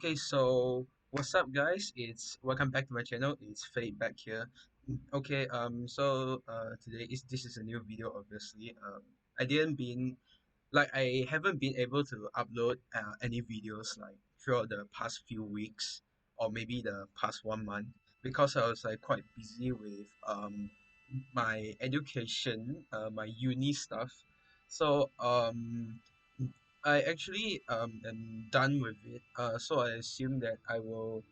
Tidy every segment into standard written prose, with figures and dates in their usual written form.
Okay, so what's up, guys? It's welcome back to my channel. It's Fade back here. Okay, today this is a new video. Obviously, I didn't been like I haven't been able to upload any videos like throughout the past few weeks or maybe the past 1 month because I was like quite busy with my education, my uni stuff. So I actually am done with it. So I assume that I will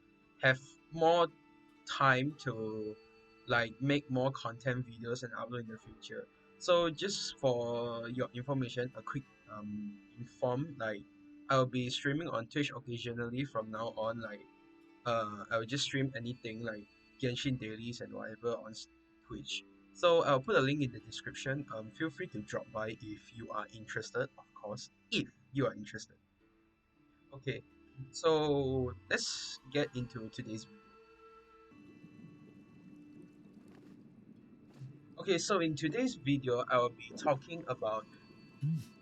have more time to like make more content videos and upload in the future. So just for your information, a quick inform like I'll be streaming on Twitch occasionally from now on. I will just stream anything like Genshin dailies and whatever on Twitch. So I'll put a link in the description. Feel free to drop by if you are interested, of course, if you are interested. Okay, so let's get into today's video. Okay, so in today's video, I will be talking about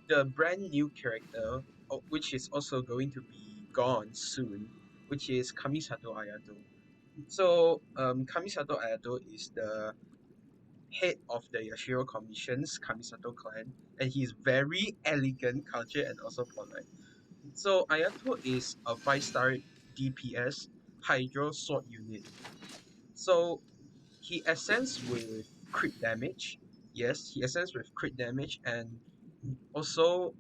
the brand new character, which is also going to be gone soon, which is Kamisato Ayato. So, Kamisato Ayato is the head of the Yashiro Commission's Kamisato clan, and he's very elegant, cultured, and also polite. So, Ayato is a 5-star DPS Hydro Sword unit. So, he ascends with crit damage. Yes, he ascends with crit damage and also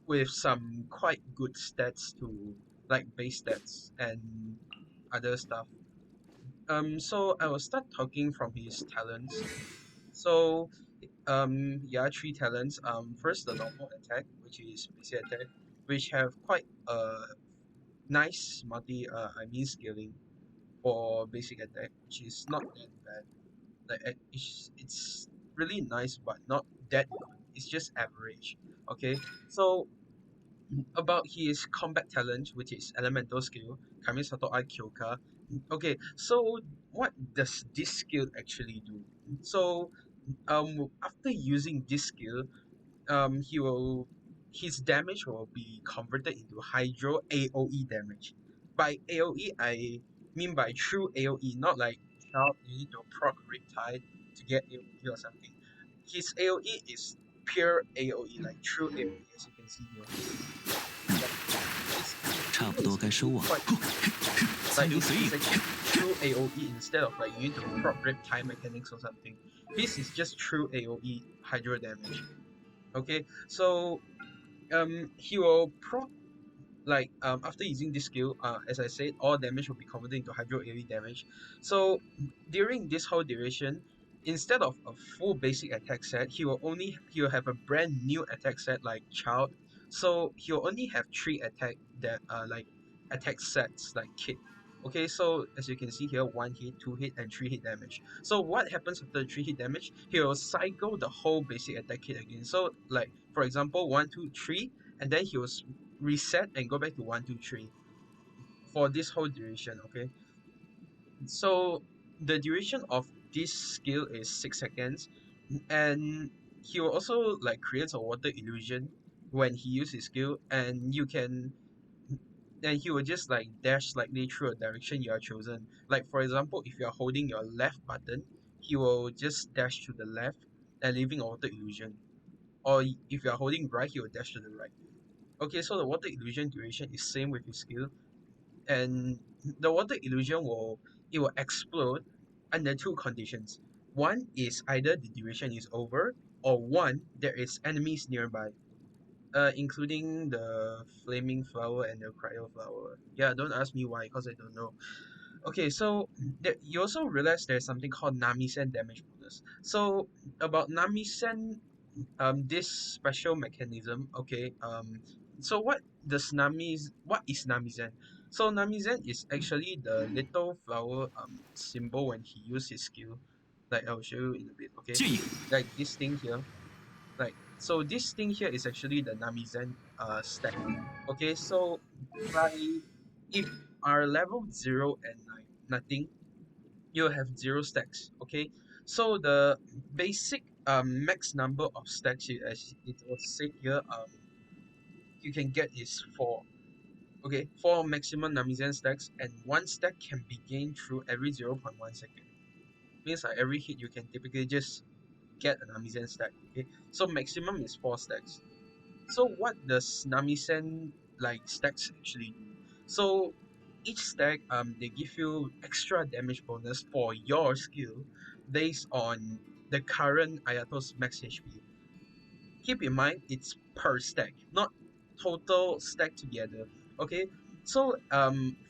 with some quite good stats to like base stats and other stuff. So I will start talking from his talents. So yeah, three talents. First the normal attack, which is basic attack, which have quite a nice scaling for basic attack, which is not that bad. It's really nice, but not that good. It's just average. Okay, so about his combat talent, which is elemental skill, Kamisato I Kyoka. Okay, so what does this skill actually do? So after using this skill, he will his damage will be converted into Hydro AoE damage. By AoE, I mean by true AoE, not like sharp you need to proc Riptide to get AoE or something. His AoE is pure AoE, like true AoE, as you can see here. It's actually true AoE instead of like you need to prop rip time mechanics or something. This is just true AoE hydro damage. Okay, so he will prop after using this skill, as I said, all damage will be converted into hydro AoE damage. So during this whole duration, instead of a full basic attack set, he will have a brand new attack set like Child. So he'll only have 3 attack sets like Kit. Okay, so as you can see here, 1 hit, 2 hit, and 3 hit damage. So what happens after the 3 hit damage? He'll cycle the whole basic attack kit again. So like for example, 1, 2, 3, and then he will reset and go back to 1, 2, 3 for this whole duration. Okay, so the duration of this skill is 6 seconds, and he will also like creates a water illusion when he uses his skill, and he will just like dash slightly through a direction you are chosen. Like for example, if you are holding your left button, he will just dash to the left and leaving a water illusion, or if you are holding right, he will dash to the right. Okay, so the water illusion duration is same with his skill, and the water illusion will explode under 2 conditions. One is either the duration is over, or one there is enemies nearby, including the flaming flower and the cryo flower. Yeah, don't ask me why, because I don't know. Okay, so you also realize there's something called Namisen damage bonus. So about Namisen, this special mechanism, okay, so what is Namizen? So Namizen is actually the little flower symbol when he used his skill. Like I'll show you in a bit, okay? Like this thing here. Like so this thing here is actually the Namizen stack. Okay, so by if our level 0 and nothing, you'll have 0 stacks. Okay, so the basic max number of stacks as it was said here, you can get is 4. Okay, 4 maximum Namizen stacks, and 1 stack can be gained through every 0.1 second. Means like every hit you can typically just get a Namizen stack. Okay, so maximum is 4 stacks. So what does Namisen like stacks actually do? So each stack they give you extra damage bonus for your skill based on the current Ayato's max HP. Keep in mind it's per stack, not total stack together. Okay, so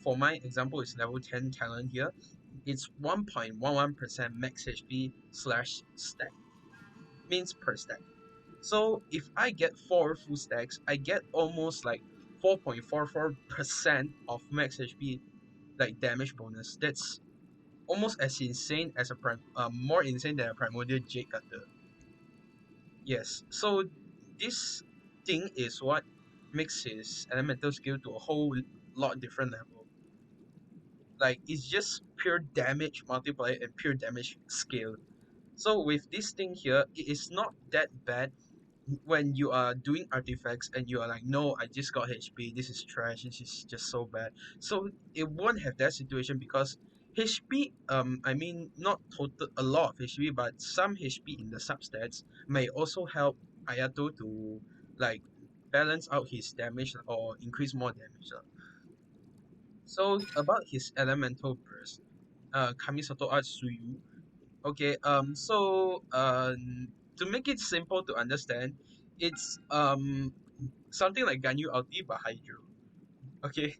for my example is level 10 talent here. It's 1.11% max HP slash stack, means per stack. So if I get 4 full stacks, I get almost like 4.44% of max HP like damage bonus. That's almost as insane as more insane than a primordial Jade Cutter. Yes. So this thing is what makes his elemental skill to a whole lot different level. Like it's just pure damage multiplier and pure damage scale. So with this thing here, it is not that bad when you are doing artifacts and you are like, no, I just got HP, this is trash, this is just so bad. So it won't have that situation because HP, I mean, not total a lot of HP, but some HP in the substats may also help Ayato to like balance out his damage or increase more damage. So about his elemental burst, Kamisato Art Suyu. Okay, to make it simple to understand, it's something like Ganyu Ulti but Hydro. Okay,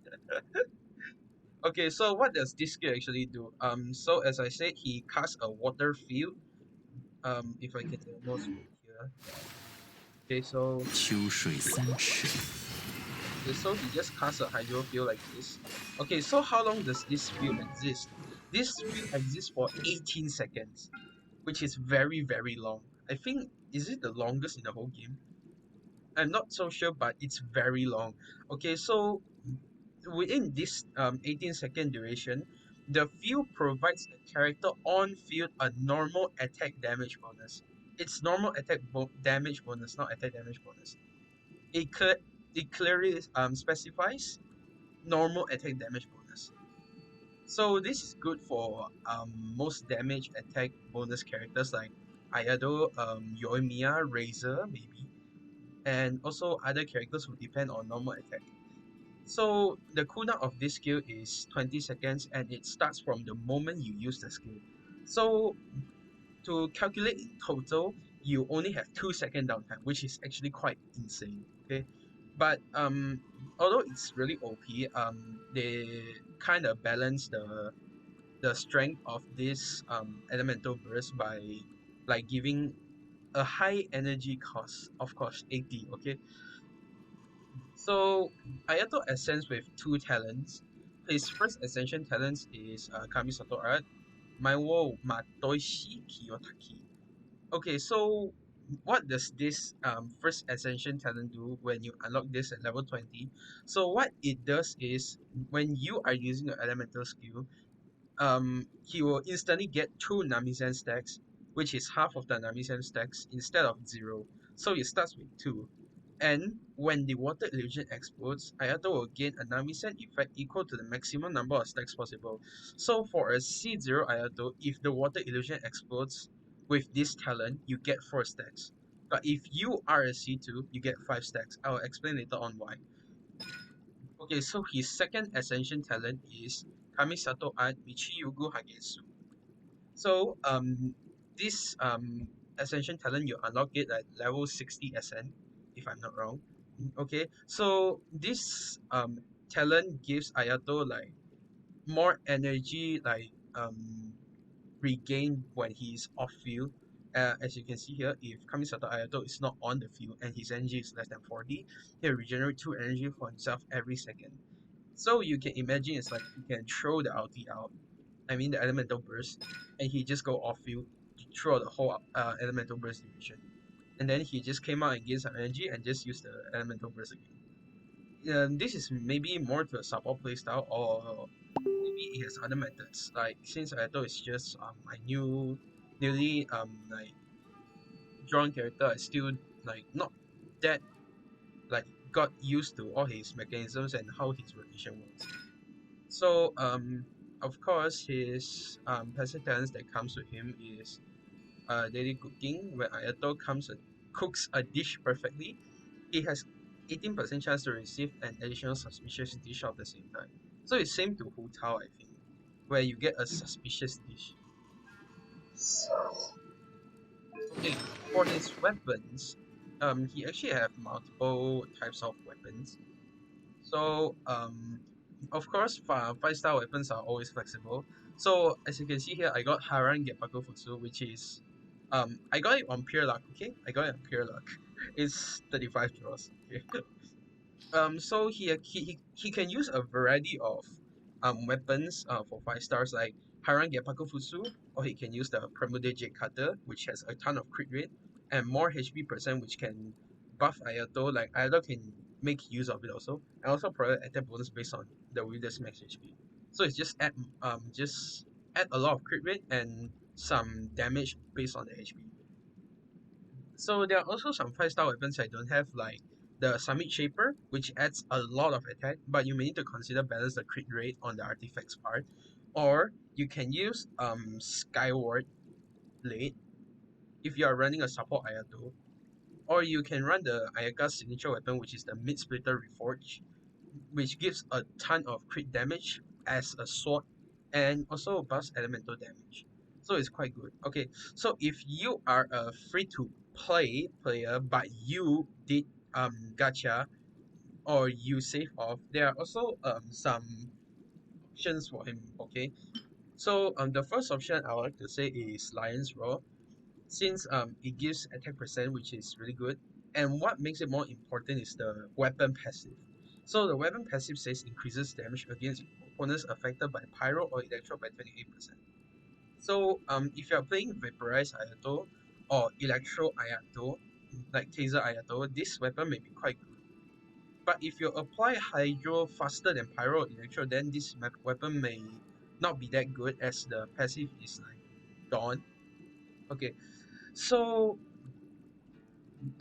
okay. So what does this skill actually do? So as I said, he casts a water field. If I can almost read here. Okay, so 秋水3尺，okay, so he just casts a hydro field like this. Okay, so how long does this field exist? This field exists for 18 seconds, which is very very long. I think is it the longest in the whole game? I'm not so sure, but it's very long. Okay, so within this 18-second duration, the field provides the character on field a normal attack damage bonus. It's normal damage bonus, not attack damage bonus. It could it clearly specifies normal attack damage bonus. So this is good for most damage attack bonus characters like Ayato, Yoimiya, Razor maybe, and also other characters who depend on normal attack. So the cooldown of this skill is 20 seconds and it starts from the moment you use the skill. So to calculate in total, you only have 2 second downtime, which is actually quite insane. Okay. But although it's really OP, they kind of balance the strength of this elemental burst by like giving a high energy cost, of course 80. Okay, so Ayato ascends with 2 talents. His first ascension talent is Kamisato Art, Maiwo Matoishi Kiyotaki. Okay, so what does this first ascension talent do when you unlock this at level 20? So what it does is when you are using your elemental skill, he will instantly get 2 Namizen stacks, which is half of the Namizen stacks instead of 0. So it starts with 2. And when the water illusion explodes, Ayato will gain a Namisen effect equal to the maximum number of stacks possible. So for a C0 Ayato, if the water illusion explodes with this talent, you get 4 stacks. But if you are a C2, you get 5 stacks. I'll explain later on why. Okay, so his second ascension talent is Kamisato Art Michiyugu Hagetsu. So this ascension talent you unlock it at level 60 ascent, if I'm not wrong. Okay, so this talent gives Ayato like more energy, like regain when he's off field. As you can see here, if Kamisato Ayato is not on the field and his energy is less than 40, he'll regenerate 2 energy for himself every second. So you can imagine it's like he can throw the ulti out, I mean the elemental burst, and he just go off field throughout the whole elemental burst duration. And then he just came out and gained some energy and just used the elemental burst again. This is maybe more to a support playstyle, or maybe it has other methods. Like since I thought it's just my newly like drawn character, I still like not that like got used to all his mechanisms and how his rotation works. So of course his passive talents that comes with him is daily cooking, where Ayato comes and cooks a dish perfectly. He has 18% chance to receive an additional suspicious dish at the same time. So it's same to Hu Tao, I think, where you get a suspicious dish. Okay, for his weapons, he actually have multiple types of weapons. So of course, five-star weapons are always flexible. So as you can see here, I got Haran Gepaku Futsu, which is I got it on pure luck. Okay, I got it on pure luck. It's 35 draws. Okay. So he can use a variety of weapons for 5 stars like Haran Gepaku Futsu, or he can use the Premude Jade Cutter, which has a ton of crit rate and more HP percent, which can buff Ayato. Like Ayato can make use of it also, and also provide attack bonus based on the wielder's max HP. So it's just add a lot of crit rate and some damage based on the HP. So there are also some 5-star weapons I don't have, like the Summit Shaper, which adds a lot of attack, but you may need to consider balance the crit rate on the artifacts part. Or you can use Skyward Blade if you are running a support Ayato. Or you can run the Ayaka's signature weapon, which is the Mid Splitter Reforge, which gives a ton of crit damage as a sword and also buffs elemental damage. So it's quite good. Okay, so if you are a free to play player but you did gacha or you save off, there are also some options for him. Okay, so the first option I would like to say is Lion's Roar, since it gives attack percent, which is really good. And what makes it more important is the weapon passive. So the weapon passive says increases damage against opponents affected by pyro or electro by 28%. So if you're playing Vaporize Ayato or Electro Ayato, like Taser Ayato, this weapon may be quite good. But if you apply Hydro faster than Pyro or Electro, then this weapon may not be that good as the passive is like Dawn. Okay, so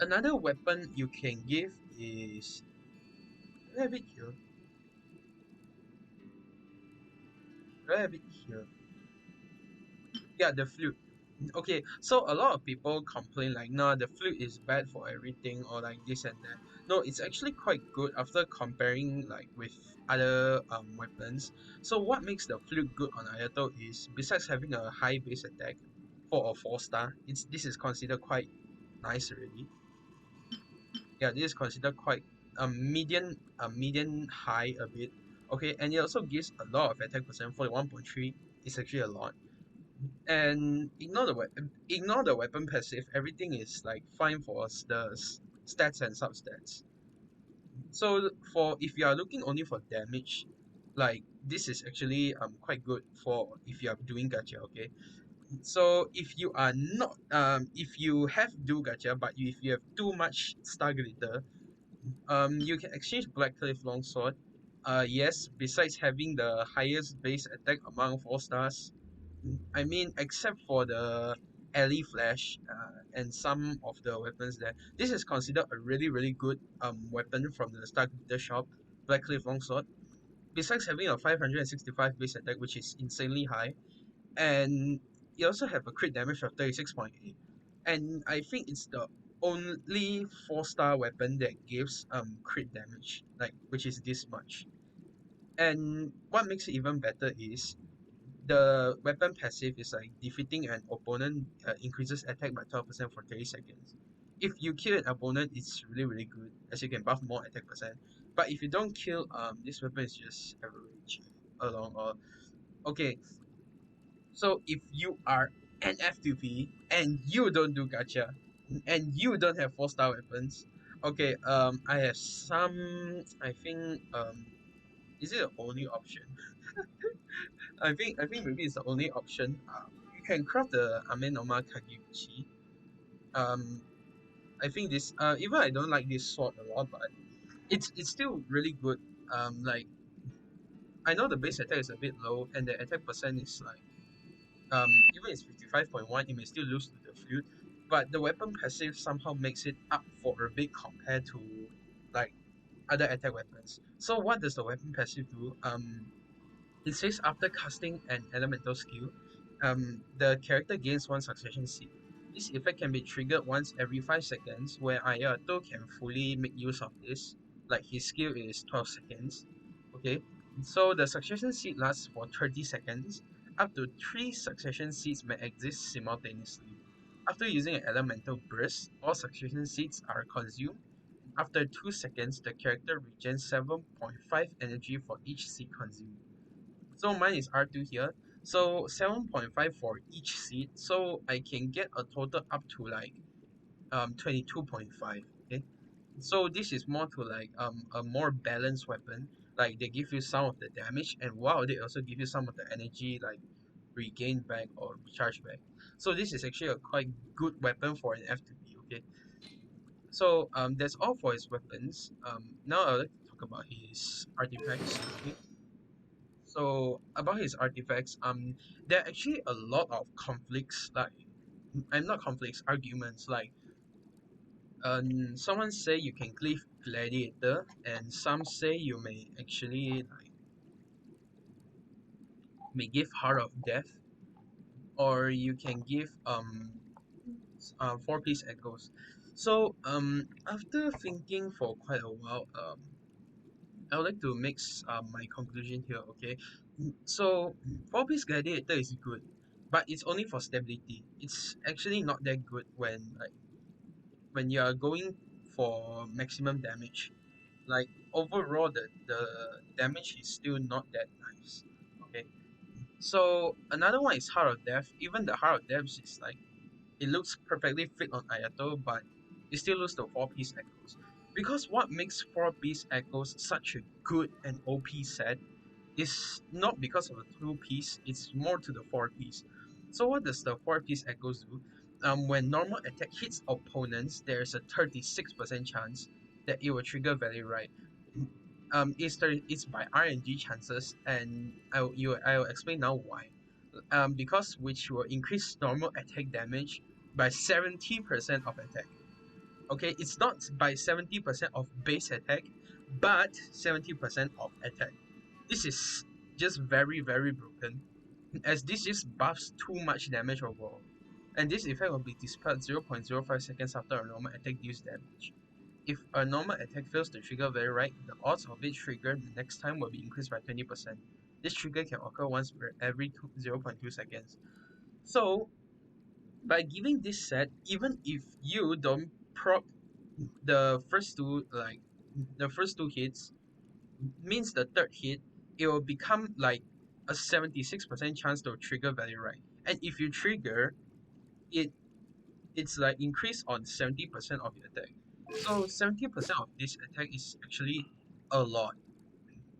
another weapon you can give is, do I have it here? Do I have it here? Yeah, the flute. Okay, so a lot of people complain like, nah, the flute is bad for everything or like this and that. No, it's actually quite good after comparing like with other weapons. So what makes the flute good on Ayato is besides having a high base attack for a 4-star, this is considered quite nice already. Yeah, this is considered quite median high a bit. Okay, and it also gives a lot of attack percent. For the 1.3 is actually a lot. And ignore the weapon passive. Everything is like fine for the stats and substats. So for if you are looking only for damage, like this is actually quite good for if you are doing gacha. Okay, so if you are not if you have do gacha but if you have too much star glitter, you can exchange Black Cliff Longsword. Yes, besides having the highest base attack among 4 stars, I mean, except for the Alley Flash and some of the weapons there, this is considered a really good weapon from the Star Glitter shop, Black Cliff Longsword. Besides having a 565 base attack, which is insanely high, and you also have a crit damage of 36.8, and I think it's the only 4-star weapon that gives crit damage, like which is this much. And what makes it even better is the weapon passive is like defeating an opponent increases attack by 12% for 30 seconds. If you kill an opponent, it's really good as you can buff more attack percent. But if you don't kill, this weapon is just average along all. Okay, so if you are an F2P and you don't do gacha and you don't have 4-star weapons, okay, I have some. I think is it the only option? I think maybe it's the only option. You can craft the Amenoma Kagiuchi. Um, I think this. Even I don't like this sword a lot, but it's still really good. Like I know the base attack is a bit low, and the attack percent is like even it's 55.1, it may still lose to the flute, but the weapon passive somehow makes it up for a bit compared to like other attack weapons. So what does the weapon passive do? It says after casting an elemental skill, the character gains one succession seed. This effect can be triggered once every 5 seconds, where Ayato can fully make use of this. Like his skill is 12 seconds. Okay, so the succession seed lasts for 30 seconds. Up to 3 succession seeds may exist simultaneously. After using an elemental burst, all succession seeds are consumed. After 2 seconds, the character regains 7.5 energy for each seed consumed. So mine is R2 here. So 7.5 for each seed. So I can get a total up to like 22.5. Okay. So this is more to like a more balanced weapon. Like they give you some of the damage, and wow, they also give you some of the energy like regain back or recharge back. So this is actually a quite good weapon for an F2B. Okay. So that's all for his weapons. Now I'd like to talk about his artifacts. Okay. So about his artifacts, there are actually a lot of conflicts. Like, I'm not conflicts, arguments. Like, someone say you can cleave gladiator, and some say you may actually like may give heart of death, or you can give 4-piece echoes. So after thinking for quite a while, I would like to mix my conclusion here. Okay, so 4-piece gladiator is good, but it's only for stability. It's actually not that good when you are going for maximum damage. Like overall, the damage is still not that nice. Okay, so another one is Heart of Death. Even the Heart of Death is like it looks perfectly fit on Ayato, but it still loses to 4-piece echoes. Because what makes 4-piece echoes such a good and OP set is not because of the 2-piece, it's more to the 4-piece. So what does the 4-piece echoes do? When normal attack hits opponents, there's a 36% chance that it will trigger Valley Right. It's by RNG chances, and I'll explain now why. Because which will increase normal attack damage by 70% of attack. Okay, it's not by 70% of base attack, but 70% of attack. This is just very, very broken, as this just buffs too much damage overall. And this effect will be dispelled 0.05 seconds after a normal attack deals damage. If a normal attack fails to trigger very right, the odds of it triggering the next time will be increased by 20%. This trigger can occur once per every 0.2 seconds. So, by giving this set, even if you don't proc the first two, like the first two hits, means the third hit, it will become like a 76% chance to trigger Valley Right. And if you trigger, it it's like increase on 70% of your attack. So 70% of this attack is actually a lot.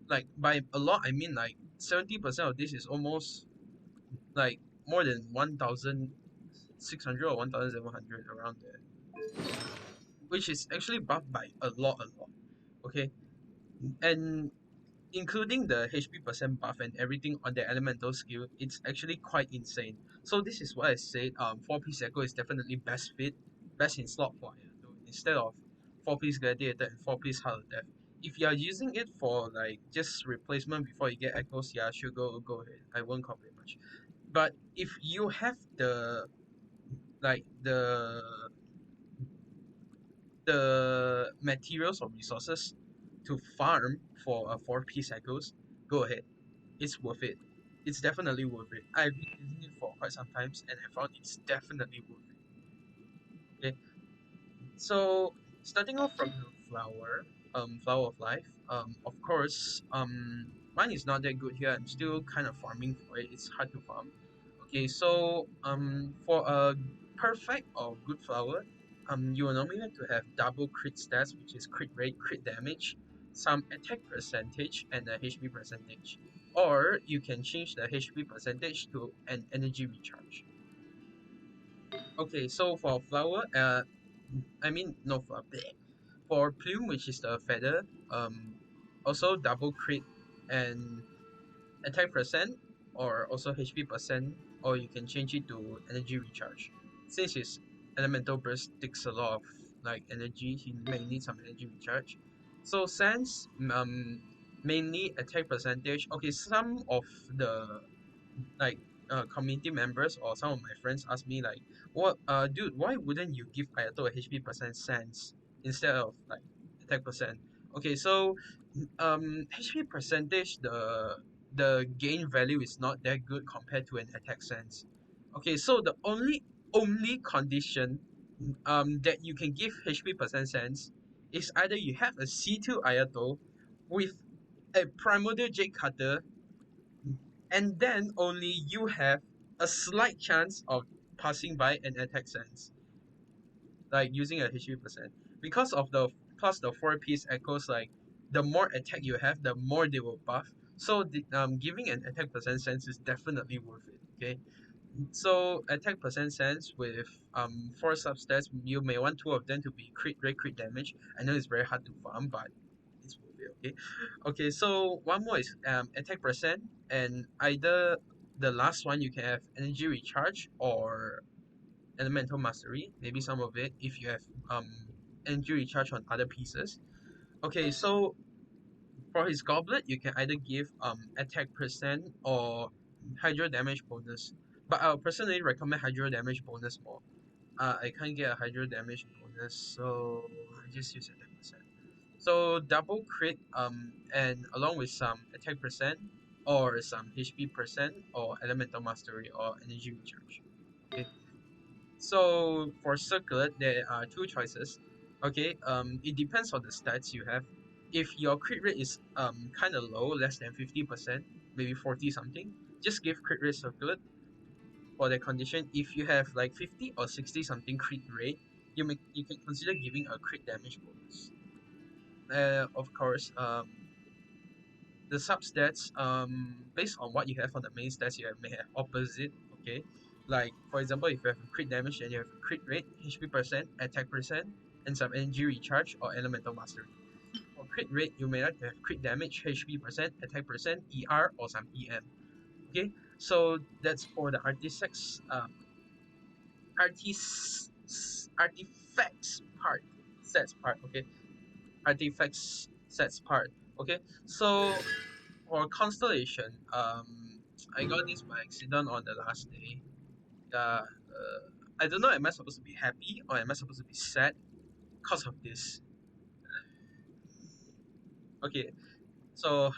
Like by a lot I mean like 70% of this is almost like more than 1,600 or 1,700 around there. Which is actually buffed by a lot. Okay? And including the HP percent buff and everything on the elemental skill, it's actually quite insane. So this is why I said 4-piece Echo is definitely best fit, best in slot for Ayato instead of 4-piece Gladiator and 4-piece Heart of Death. If you are using it for like just replacement before you get echoes, yeah, sure, go ahead. I won't complain much. But if you have like the materials or resources to farm for a 4-piece echoes, go ahead. It's worth it. It's definitely worth it. I've been using it for quite some times and I found it's definitely worth it. Okay. So starting off from the flower of life. Of course, mine is not that good here. I'm still kind of farming for it. It's hard to farm. Okay, so for a perfect or good flower, you will normally have to have double crit stats, which is crit rate, crit damage, some attack percentage, and a HP percentage. Or you can change the HP percentage to an energy recharge. Okay, so for flower, I mean no for bleh. For plume, which is the feather, also double crit and attack percent, or also HP percent, or you can change it to energy recharge. Since his elemental burst takes a lot of like energy, he may need some energy recharge. So sense mainly attack percentage. Okay, some of the like community members or some of my friends ask me like, what dude, why wouldn't you give Ayato a HP percent sense instead of like attack percent? Okay, so HP percentage, the gain value is not that good compared to an attack sense. Okay, so the only condition that you can give HP percent sense is either you have a C2 Ayato with a primordial Jade Cutter, and then only you have a slight chance of passing by an attack sense, like using a HP percent. Because of the plus the 4 piece echoes, like the more attack you have, the more they will buff. So giving an attack percent sense is definitely worth it. Okay, so attack percent sense with 4 substats, you may want 2 of them to be crit rate, crit damage. I know it's very hard to farm, but it's worth it. Okay, okay. So one more is attack percent, and either the last one you can have energy recharge or elemental mastery. Maybe some of it if you have um energy recharge on other pieces. Okay, so for his goblet, you can either give attack percent or hydro damage bonus. But I'll personally recommend hydro damage bonus more. I can't get a hydro damage bonus, so I just use attack percent. So double crit and along with some attack percent or some HP percent or elemental mastery or energy recharge. Okay. So for circlet, there are 2 choices. Okay, it depends on the stats you have. If your crit rate is kind of low, less than 50%, maybe 40 something, just give crit rate circlet for that condition. If you have like 50 or 60 something crit rate, you can consider giving a crit damage bonus. Of course, the substats, based on what you have on the main stats, you may have opposite. Okay, like for example, if you have a crit damage, then you have a crit rate, HP percent, attack percent, and some energy recharge or elemental mastery. For crit rate, you may like to have crit damage, HP percent, attack percent, ER, or some EM. Okay, so that's for the artifacts part, sets part. Okay, artifacts sets part. Okay, so for Constellation, I got this by accident on the last day. I don't know, am I supposed to be happy or am I supposed to be sad because of this? Okay, so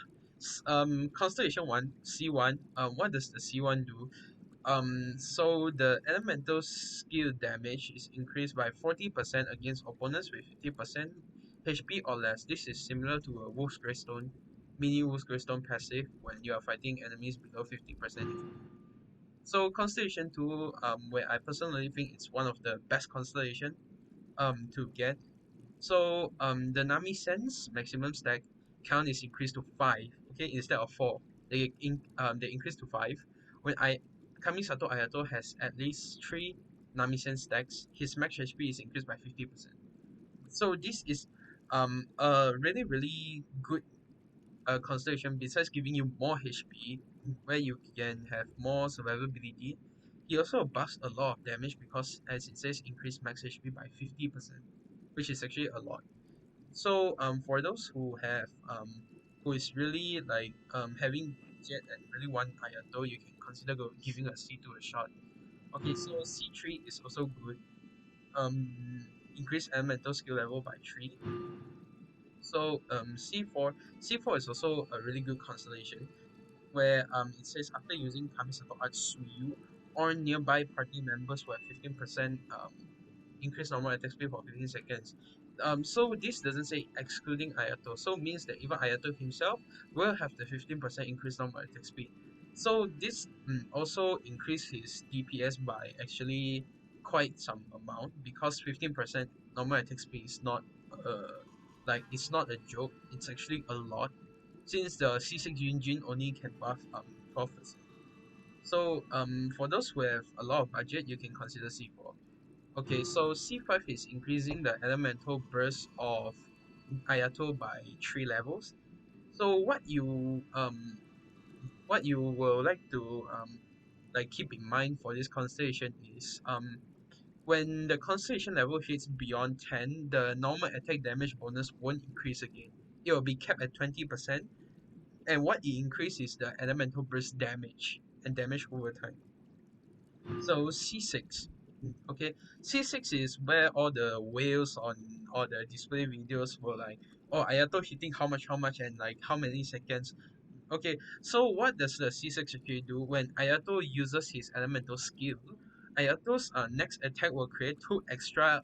Constellation 1, C1, what does the C1 do? So the elemental skill damage is increased by 40% against opponents with 50% HP or less. This is similar to a Wolf's Greystone, mini Wolf's Greystone passive when you are fighting enemies below 50% HP. So Constellation 2, where I personally think it's one of the best constellation to get. So the Nami Sense maximum stack count is increased to 5, okay, instead of 4. They increase to 5. When Kamisato Ayato has at least 3 Nami Sense stacks, his max HP is increased by 50%. So this is a really good Constellation. Besides giving you more HP, where you can have more survivability, he also buffs a lot of damage because, as it says, increase max HP by 50%, which is actually a lot. So for those who is really like having budget and really want Ayato, you can consider giving a C2 a shot. Okay, so C3 is also good. Increase elemental skill level by 3. So C4 is also a really good constellation where it says after using Kamisato Art Suyu or nearby party members who have 15% increase normal attack speed for 15 seconds. So this doesn't say excluding Ayato, so means that even Ayato himself will have the 15% increase normal attack speed. So this also increase his DPS by actually quite some amount because 15% normal attack speed is not it's not a joke. It's actually a lot since the C6 Yunjin only can buff 12%. So for those who have a lot of budget, you can consider C4. Okay, so C5 is increasing the elemental burst of Ayato by 3 levels. So what you will like to keep in mind for this constellation is When the Constellation level hits beyond 10, the normal attack damage bonus won't increase again. It will be capped at 20%, and what it increases is the elemental burst damage and damage over time. So C6. Okay, C6 is where all the whales on all the display videos were like, oh, Ayato hitting how much, and like how many seconds. Okay, so what does the C6 actually do? When Ayato uses his elemental skill, Ayato's next attack will create 2 extra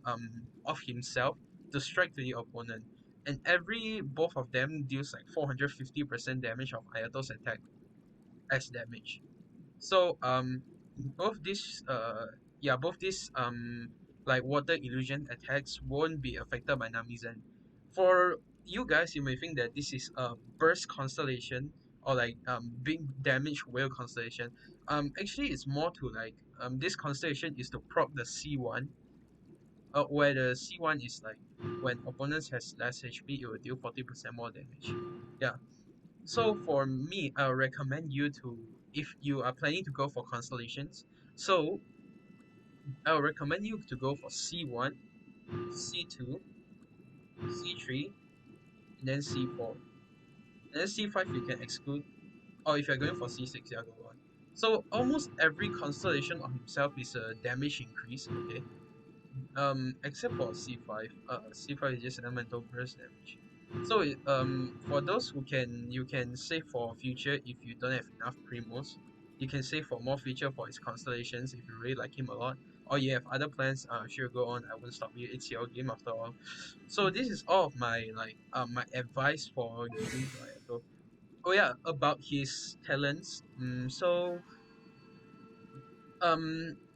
of himself to strike to the opponent. And both of them deals like 450% damage of Ayato's attack as damage. So both these both these like water illusion attacks won't be affected by Namizen. For you guys, you may think that this is a burst constellation or like big damage whale constellation. Actually it's more to like this constellation is to proc the C1, where the C1 is like when opponents has less HP, it will deal 40% more damage. Yeah. So for me, I'll recommend you to, if you are planning to go for constellations, so I'll recommend you to go for C1, C2, C3, and then C4. And then C5 you can exclude, or if you're going for C6, yeah, go on. So almost every constellation of himself is a damage increase, okay? Except for C5. C5 is just elemental burst damage. So for those who can, you can save for future if you don't have enough primos. You can save for more feature for his constellations if you really like him a lot, or you have other plans. Sure, go on. I won't stop you. It's your game after all. So this is all of my my advice for giving to Ayato. Oh yeah, about his talents. So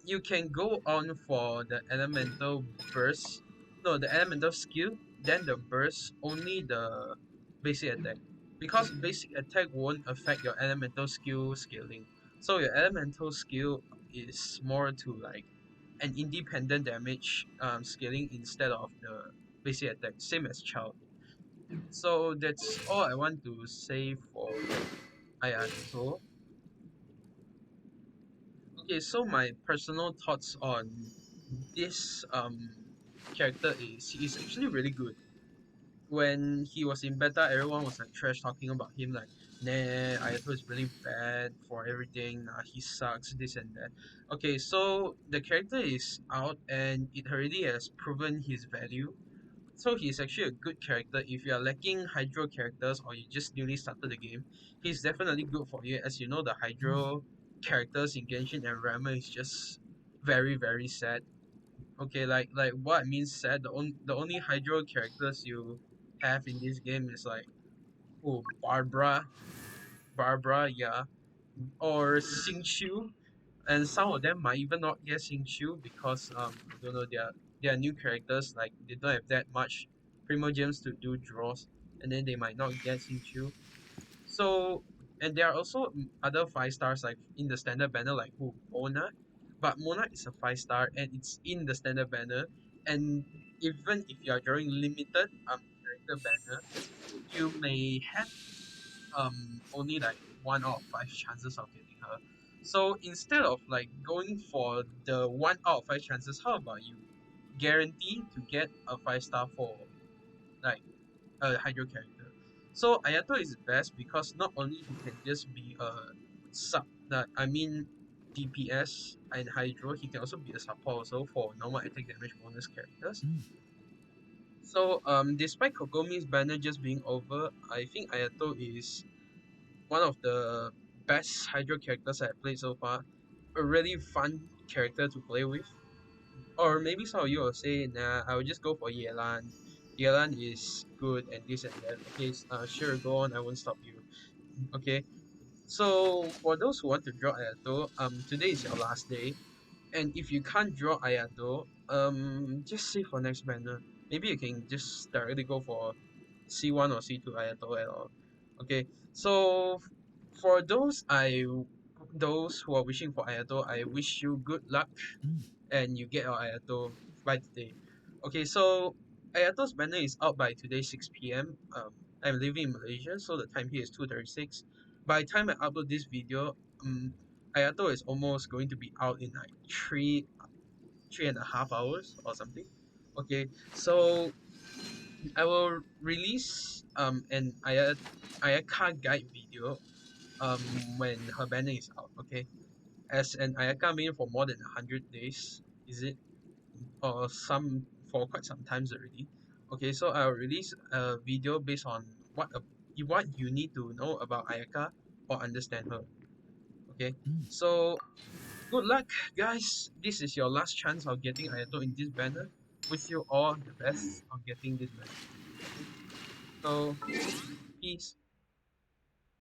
you can go on for the elemental burst, no, the elemental skill, then the burst, only the basic attack, because basic attack won't affect your elemental skill scaling. So your elemental skill is more to like an independent damage scaling instead of the basic attack, same as child. So that's all I want to say for Ayato. Okay, so my personal thoughts on this character is he's actually really good. When he was in beta, everyone was like trash talking about him, like, nah, Ayato is really bad for everything, nah, he sucks, this and that. Okay, so the character is out and it already has proven his value. So he's actually a good character. If you are lacking Hydro characters or you just newly started the game, he's definitely good for you. As you know, the Hydro characters in Genshin environment is just very very sad. Okay, like what I mean sad, the only Hydro characters you have in this game is like, oh, Barbara, yeah, or Xingqiu, and some of them might even not get Xingqiu because I don't know, they are new characters, like they don't have that much Primogems to do draws, and then they might not get Xingqiu. So, and there are also other 5 stars like in the standard banner, like who, Mona, but Mona is a 5 star and it's in the standard banner, and even if you are drawing limited character banner, you may have only like 1 out of 5 chances of getting her. So instead of like going for the 1 out of 5 chances, how about you guarantee to get a 5 star for like a Hydro character? So Ayato is best because not only he can just be a sub, that I mean DPS and Hydro, he can also be a support also for normal attack damage bonus characters. So despite Kokomi's banner just being over, I think Ayato is one of the best Hydro characters I've played so far. A really fun character to play with. Or maybe some of you will say, nah, I will just go for Yelan. Yelan is good and this and that. Okay, sure, go on, I won't stop you. Okay, so for those who want to draw Ayato, today is your last day. And if you can't draw Ayato, just save for next banner. Maybe you can just directly go for C1 or C2 Ayato at all. Okay, so for those who are wishing for Ayato, I wish you good luck and you get your Ayato by today. Okay, so Ayato's banner is out by today 6 p.m. I'm living in Malaysia, so the time here is 2:36. By the time I upload this video, Ayato is almost going to be out in like 3.5 hours or something. Okay, so I will release an Ayaka guide video when her banner is out. Okay, as an Ayaka main for more than 100 days, is it, or some for quite some times already. Okay, so I'll release a video based on what you need to know about Ayaka or understand her. Okay, so good luck, guys. This is your last chance of getting Ayato in this banner. Wish you all the best on getting this banner. Okay, so peace.